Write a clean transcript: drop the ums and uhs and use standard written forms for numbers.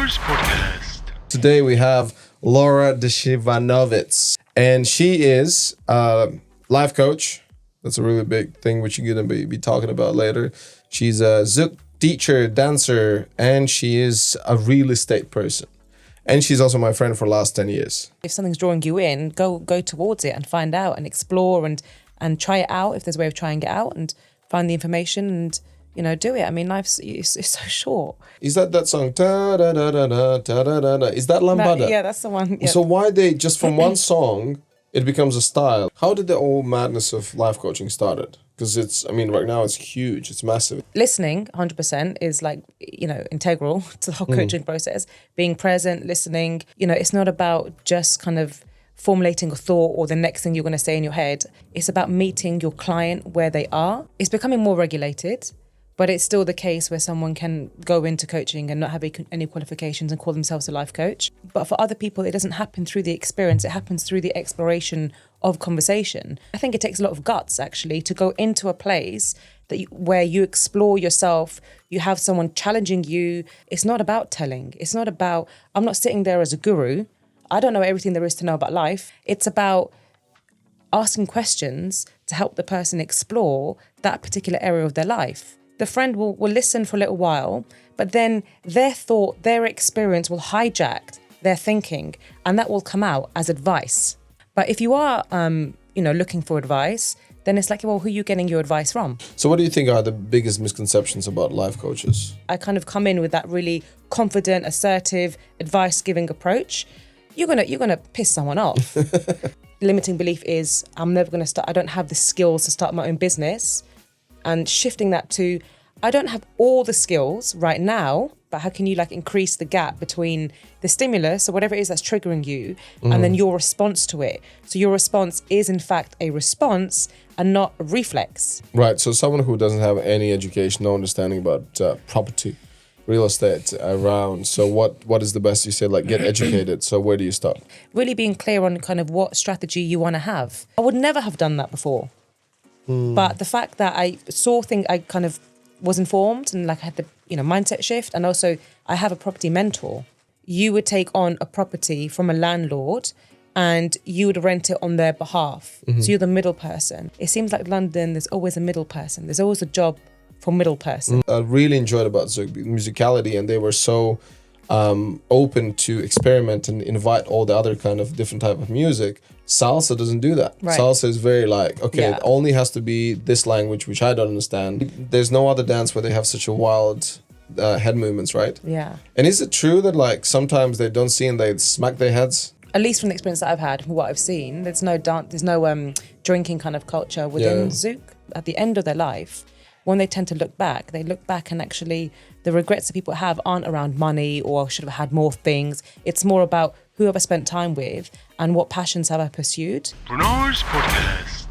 Renars podcast. Today we have Laura Deshivanovic, and she is a life coach. That's a really big thing which you're going to be talking about later. She's a Zouk teacher, dancer, and she is a real estate person. And she's also my friend for the last 10 years. If something's drawing you in, go towards it and find out and explore and try it out if there's a way of trying it out and find the information and, do it. I mean, life's it's so short. Is that song? Ta-da-da-da-da, is that Lambada? Yeah, that's the one. Yeah. So why they, just from one song, it becomes a style. How did the whole madness of life coaching started? Because right now it's huge, it's massive. Listening, 100%, is integral to the whole coaching process. Being present, listening, it's not about just kind of formulating a thought or the next thing you're going to say in your head. It's about meeting your client where they are. It's becoming more regulated, but it's still the case where someone can go into coaching and not have any qualifications and call themselves a life coach. But for other people, it doesn't happen through the experience. It happens through the exploration of conversation. I think it takes a lot of guts, actually, to go into a place where you explore yourself, you have someone challenging you. It's not about telling. It's not about, I'm not sitting there as a guru. I don't know everything there is to know about life. It's about asking questions to help the person explore that particular area of their life. The friend will listen for a little while, but then their thought, their experience will hijack their thinking, and that will come out as advice. But if you are, looking for advice, then it's like, well, who are you getting your advice from? So what do you think are the biggest misconceptions about life coaches? I kind of come in with that really confident, assertive, advice-giving approach. You're gonna piss someone off. Limiting belief is, I'm never gonna start. I don't have the skills to start my own business. And shifting that to, I don't have all the skills right now, but how can you increase the gap between the stimulus or whatever it is that's triggering you and then your response to it? So your response is in fact a response and not a reflex. Right, so someone who doesn't have any education, no understanding about property, real estate around. So what is the best? You said get educated. So where do you start? Really being clear on kind of what strategy you want to have. I would never have done that before. But the fact that I saw things, I kind of was informed and I had the mindset shift, and also I have a property mentor. You would take on a property from a landlord and you would rent it on their behalf. So you're the middle person. It seems like London, there's always a middle person. There's always a job for middle person. I really enjoyed about Zouk musicality, and they were so open to experiment and invite all the other kind of different type of music. Salsa doesn't do that. Right. Salsa is very it only has to be this language, which I don't understand. There's no other dance where they have such a wild head movements, right? Yeah. And is it true that sometimes they don't see and they smack their heads? At least from the experience that I've had, from what I've seen, there's no drinking kind of culture within Zouk. At the end of their life, when they tend to look back and actually the regrets that people have aren't around money or should have had more things. It's more about who have I spent time with and what passions have I pursued. Renars podcast.